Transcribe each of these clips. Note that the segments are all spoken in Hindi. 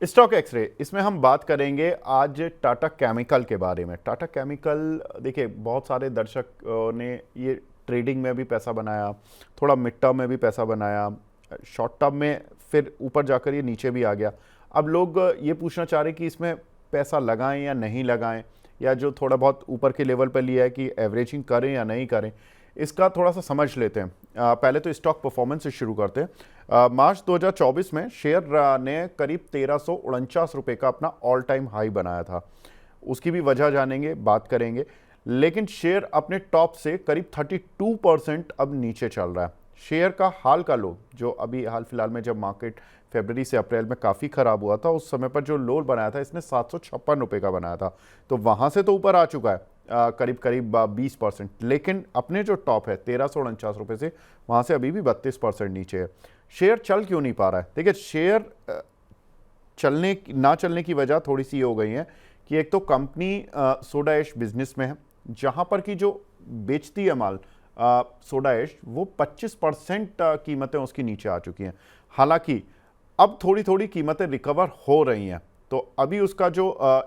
स्टॉक एक्सरे, इसमें हम बात करेंगे आज टाटा केमिकल के बारे में। टाटा केमिकल, देखिए बहुत सारे दर्शक ने ये ट्रेडिंग में भी पैसा बनाया, थोड़ा मिड टर्म में भी पैसा बनाया, शॉर्ट टर्म में फिर ऊपर जाकर ये नीचे भी आ गया। अब लोग ये पूछना चाह रहे हैं कि इसमें पैसा लगाएं या नहीं लगाएं, या जो थोड़ा बहुत ऊपर के लेवल पर लिया है कि एवरेजिंग करें या नहीं करें। इसका थोड़ा सा समझ लेते हैं। पहले तो स्टॉक परफॉर्मेंस से शुरू करते हैं। मार्च 2024 में शेयर ने करीब 1349 रुपए का अपना ऑल टाइम हाई बनाया था। उसकी भी वजह जानेंगे, बात करेंगे। लेकिन शेयर अपने टॉप से करीब 32% अब नीचे चल रहा है। शेयर का हाल का लो, जो अभी हाल फिलहाल में जब मार्केट फरवरी से अप्रैल में काफ़ी ख़राब हुआ था, उस समय पर जो लो बनाया था इसने 756 रुपये का बनाया था। तो वहाँ से तो ऊपर आ चुका है करीब करीब 20%। लेकिन अपने जो टॉप है 1349 रुपये से, वहाँ से अभी भी 32% नीचे है। शेयर चल क्यों नहीं पा रहा है? देखिए, शेयर ना चलने की वजह थोड़ी सी हो गई है कि एक तो कंपनी सोडा ऐश बिजनेस में है, जहाँ पर कि जो बेचती है माल सोडा ऐश, वो 25% कीमतें उसकी नीचे आ चुकी हैं। हालांकि अब थोड़ी थोड़ी कीमतें रिकवर हो रही हैं, तो अभी उसका जो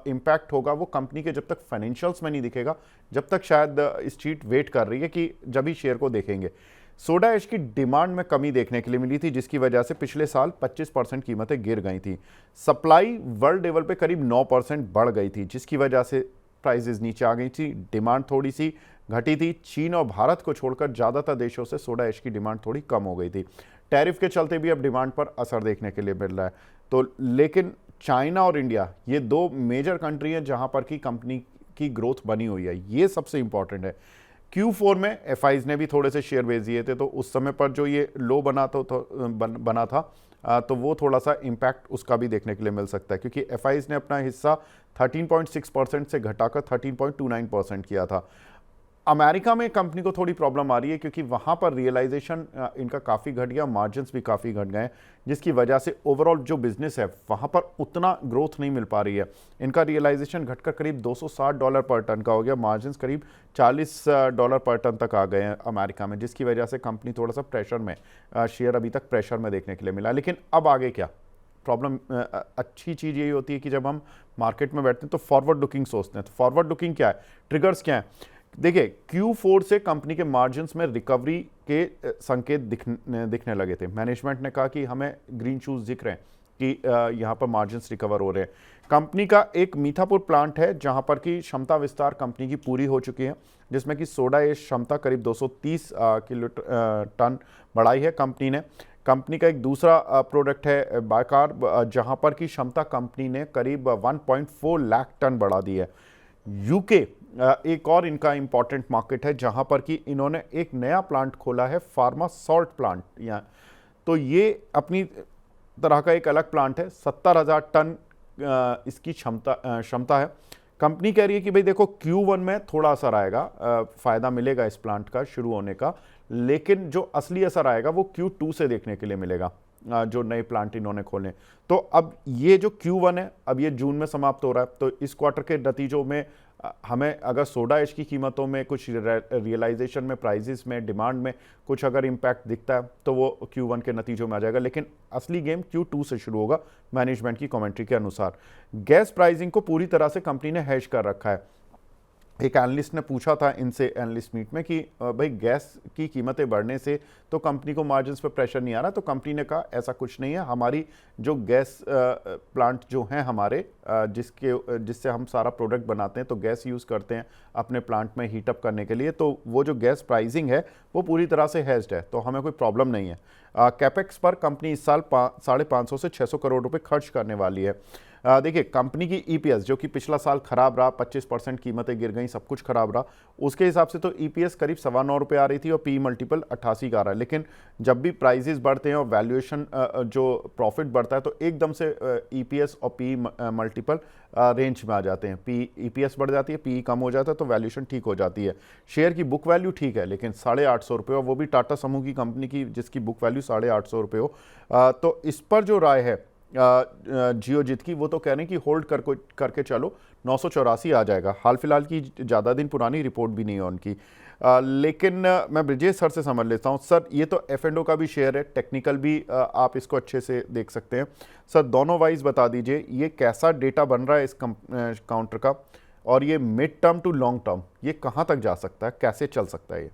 इम्पैक्ट होगा वो कंपनी के जब तक फाइनेंशियल्स में नहीं दिखेगा, जब तक शायद स्ट्रीट वेट कर रही है कि जब ही शेयर को देखेंगे। सोडा ऐश की डिमांड में कमी देखने के लिए मिली थी, जिसकी वजह से पिछले साल 25% कीमतें गिर गई थी। सप्लाई वर्ल्ड लेवल पे करीब 9% बढ़ गई थी, जिसकी वजह से प्राइसेस नीचे आ गई थी। डिमांड थोड़ी सी घटी थी। चीन और भारत को छोड़कर ज़्यादातर देशों से सोडा ऐश की डिमांड थोड़ी कम हो गई थी। टैरिफ के चलते भी अब डिमांड पर असर देखने के लिए मिल रहा है। तो लेकिन चाइना और इंडिया, ये दो मेजर कंट्री हैं जहां पर की कंपनी की ग्रोथ बनी हुई है। ये सबसे इंपॉर्टेंट है। Q4 में एफआईज ने भी थोड़े से शेयर बेच दिए थे, तो उस समय पर जो ये लो बना था तो वो थोड़ा सा इम्पैक्ट उसका भी देखने के लिए मिल सकता है, क्योंकि एफआईज ने अपना हिस्सा 13.6% से घटाकर 13.29% किया था। अमेरिका में कंपनी को थोड़ी प्रॉब्लम आ रही है, क्योंकि वहां पर रियलाइजेशन इनका काफ़ी घट गया, मार्जिन्स भी काफ़ी घट गए, जिसकी वजह से ओवरऑल जो बिजनेस है वहां पर उतना ग्रोथ नहीं मिल पा रही है। इनका रियलाइजेशन घटकर करीब $260 पर टन का हो गया, मार्जिन्स करीब $40 पर टन तक आ गए हैं अमेरिका में, जिसकी वजह से कंपनी थोड़ा सा प्रेशर में, शेयर अभी तक प्रेशर में देखने के लिए मिला। लेकिन अब आगे क्या प्रॉब्लम? अच्छी चीज़ यही होती है कि जब हम मार्केट में बैठते हैं तो फॉरवर्ड लुकिंग सोचते हैं। तो फॉरवर्ड लुकिंग क्या है, ट्रिगर्स क्या है? देखिए, Q4 से कंपनी के मार्जिन्स में रिकवरी के संकेत दिखने लगे थे। मैनेजमेंट ने कहा कि हमें ग्रीन शूज दिख रहे हैं कि यहाँ पर मार्जिन्स रिकवर हो रहे हैं। कंपनी का एक मीठापुर प्लांट है जहाँ पर कि क्षमता विस्तार कंपनी की पूरी हो चुकी है, जिसमें कि सोडा ऐश क्षमता करीब 230 किलो टन बढ़ाई है कंपनी ने। कंपनी का एक दूसरा प्रोडक्ट है बायकार, जहाँ पर की क्षमता कंपनी ने करीब 1.4 लाख टन बढ़ा दी है। यूके एक और इनका इंपॉर्टेंट मार्केट है, जहां पर कि इन्होंने एक नया प्लांट खोला है, फार्मा सॉल्ट प्लांट। यहाँ तो ये अपनी तरह का एक अलग प्लांट है। 70,000 टन इसकी क्षमता है। कंपनी कह रही है कि भाई देखो, Q1 में थोड़ा असर आएगा, फायदा मिलेगा इस प्लांट का शुरू होने का, लेकिन जो असली असर आएगा वो Q2 से देखने के लिए मिलेगा, जो नए प्लांट इन्होंने खोले। तो अब ये जो Q1 है, अब ये जून में समाप्त हो रहा है, तो इस क्वार्टर के नतीजों में हमें अगर सोडा ऐश की कीमतों में कुछ, रियलाइजेशन में, प्राइजेस में, डिमांड में कुछ अगर इम्पैक्ट दिखता है तो वो Q1 के नतीजों में आ जाएगा। लेकिन असली गेम Q2 से शुरू होगा मैनेजमेंट की कमेंट्री के अनुसार। गैस प्राइसिंग को पूरी तरह से कंपनी ने हेज कर रखा है। एक एनालिस्ट ने पूछा था इनसे एनालिस्ट मीट में कि भाई गैस की कीमतें बढ़ने से तो कंपनी को मार्जिन्स पे प्रेशर नहीं आ रहा? तो कंपनी ने कहा ऐसा कुछ नहीं है। हमारी जो गैस प्लांट जो हैं हमारे, जिससे हम सारा प्रोडक्ट बनाते हैं, तो गैस यूज़ करते हैं अपने प्लांट में हीटअप करने के लिए, तो वो जो गैस प्राइसिंग है वो पूरी तरह से हेज्ड है, तो हमें कोई प्रॉब्लम नहीं है। कैपेक्स पर कंपनी इस साल 550 से 600 करोड़ रुपए खर्च करने वाली है। देखिए, कंपनी की ईपीएस जो कि पिछला साल खराब रहा, 25% कीमतें गिर गई, सब कुछ खराब रहा, उसके हिसाब से तो ईपीएस करीब 9.25 आ रही थी और पी मल्टीपल 88 का आ रहा है। लेकिन जब भी प्राइजेस बढ़ते हैं और वैल्यूएशन जो प्रॉफिट बढ़ता है, तो एकदम से ईपीएस और पी मल्टीपल रेंज में आ जाते हैं। पी ईपीएस बढ़ जाती है, पी कम हो जाता है, तो वैल्यूएशन ठीक हो जाती है। शेयर की बुक वैल्यू ठीक है, लेकिन 850 रुपये, और वो भी टाटा समूह की कंपनी की जिसकी बुक वैल्यू 850 रुपये हो। तो इस पर जो राय है जियोजित की, वो तो कह रहे हैं कि होल्ड करके चलो, 984 आ जाएगा। हाल फिलहाल की ज़्यादा दिन पुरानी रिपोर्ट भी नहीं है उनकी। लेकिन मैं ब्रिजेश सर से समझ लेता हूँ। सर, ये तो F&O का भी शेयर है, टेक्निकल भी आप इसको अच्छे से देख सकते हैं। सर, दोनों वाइज बता दीजिए ये कैसा डेटा बन रहा है इस काउंटर का, और ये mid term to long term ये कहाँ तक जा सकता है, कैसे चल सकता है ये?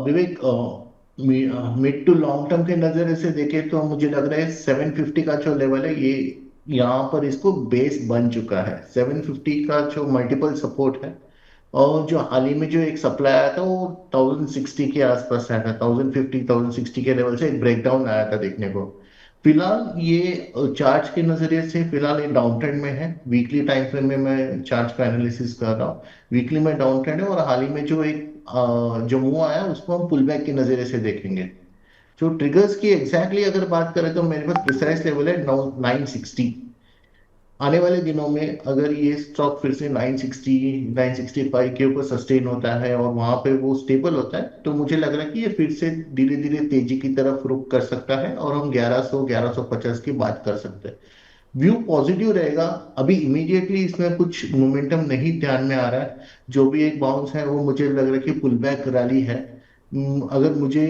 विवेक, मिड टू लॉन्ग टर्म के नजरिए से देखे तो मुझे लग रहा है 750 का जो लेवल है ये यहाँ पर इसको बेस बन चुका है। 750 का जो मल्टीपल सपोर्ट है, और जो हाल ही में जो एक सप्लाई आया था वो 1060 के आसपास आया था। 1050 1060 के लेवल से एक ब्रेकडाउन आया था देखने को। फिलहाल ये चार्ट के नजरिए से फिलहाल ये डाउन ट्रेंड में है। वीकली टाइम फ्रेम में मैं चार्ट का एनालिसिस कर रहा हूँ। वीकली में डाउन ट्रेंड है, और हाल ही में जो एक जो मूव आया उसको हम पुल बैक के नजरिए से देखेंगे। जो ट्रिगर्स की एग्जैक्टली अगर बात करें तो मेरे पास प्रिसाइज लेवल है 960। आने वाले दिनों में अगर ये स्टॉक फिर से 960 965 के ऊपर सस्टेन होता है और वहां पे वो स्टेबल होता है, तो मुझे लग रहा है कि ये फिर से धीरे धीरे तेजी की तरफ रुख कर सकता है और हम 1100 1150 की बात कर सकते हैं। व्यू पॉजिटिव रहेगा। अभी इमीडिएटली इसमें कुछ मोमेंटम नहीं ध्यान में आ रहा है। जो भी एक बाउंस है वो मुझे लग रहा है कि पुल बैक रैली है। अगर मुझे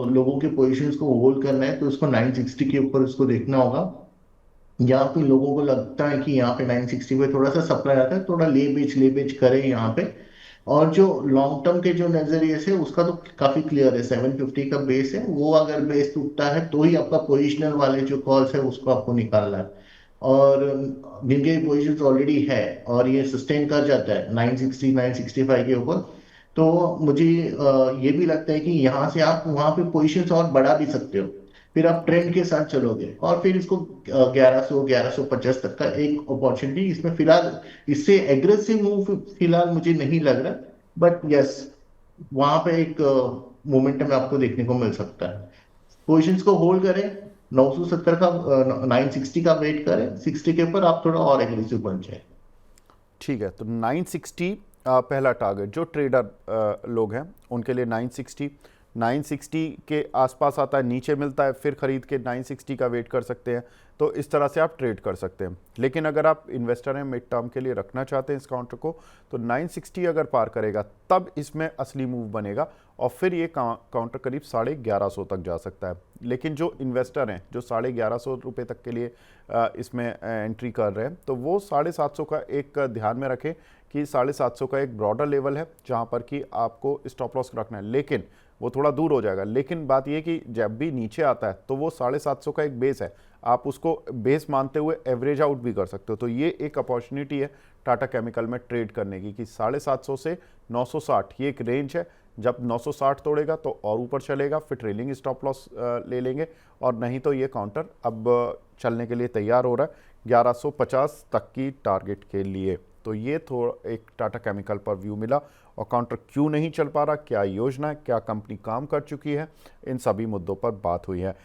लोगों के पोजीशंस को होल्ड करना है तो उसको 960 के ऊपर उसको देखना होगा। यहाँ पे लोगों को लगता है कि यहाँ पे 960 पे थोड़ा सा सप्लाई आता है, थोड़ा ले बेच करें यहाँ पे। और जो लॉन्ग टर्म के जो नजरिए से उसका तो काफी क्लियर है, 750 का बेस है, वो अगर बेस टूटता है तो ही आपका पोजिशनल वाले जो कॉल्स है उसको आपको निकालना है। और जिनके पोजिशन ऑलरेडी है और ये सस्टेन कर जाता है 960 965 के ऊपर, तो मुझे ये भी लगता है कि यहाँ से आप वहां पे पोजिशन और बढ़ा भी सकते हो। फिर आप ओके। ट्रेंड के साथ चलोगे और फिर इसको 1100 1150 तक का एक अपॉर्चुनिटी इसमें फिलहाल। इससे एग्रेसिव मूव फिलहाल मुझे नहीं लग रहा, बट यस, वहां पे एक मोमेंटम आपको देखने को मिल सकता है। पोजिशंस को होल्ड करें, 970 का 960 का वेट करें, 60 के ऊपर आप थोड़ा और एग्रेसिव बन जाए। ठीक है, तो 960 पहला टारगेट जो ट्रेडर लोग हैं उनके लिए 960, 960 के आसपास आता है, नीचे मिलता है, फिर खरीद के 960 का वेट कर सकते हैं। तो इस तरह से आप ट्रेड कर सकते हैं। लेकिन अगर आप इन्वेस्टर हैं, मिड टर्म के लिए रखना चाहते हैं इस काउंटर को, तो 960 अगर पार करेगा तब इसमें असली मूव बनेगा, और फिर ये काउंटर करीब 1150 तक जा सकता है। लेकिन जो इन्वेस्टर हैं जो 1150 रुपये तक के लिए इसमें एंट्री कर रहे हैं, तो वो 750 का एक ध्यान में रखें कि 750 का एक ब्रॉडर लेवल है जहां पर कि आपको स्टॉप लॉस रखना है। लेकिन वो थोड़ा दूर हो जाएगा। लेकिन बात ये कि जब भी नीचे आता है तो वो 750 का एक बेस है, आप उसको बेस मानते हुए एवरेज आउट भी कर सकते हो। तो ये एक अपॉर्चुनिटी है टाटा केमिकल में ट्रेड करने की कि 750 से 960 ये एक रेंज है। जब 960 तोड़ेगा तो और ऊपर चलेगा, फिर ट्रेलिंग स्टॉप लॉस ले लेंगे, और नहीं तो ये काउंटर अब चलने के लिए तैयार हो रहा है 1150 तक की टारगेट के लिए। तो ये थोड़ा एक टाटा केमिकल पर व्यू मिला, और काउंटर क्यों नहीं चल पा रहा, क्या योजना है, क्या कंपनी काम कर चुकी है, इन सभी मुद्दों पर बात हुई है।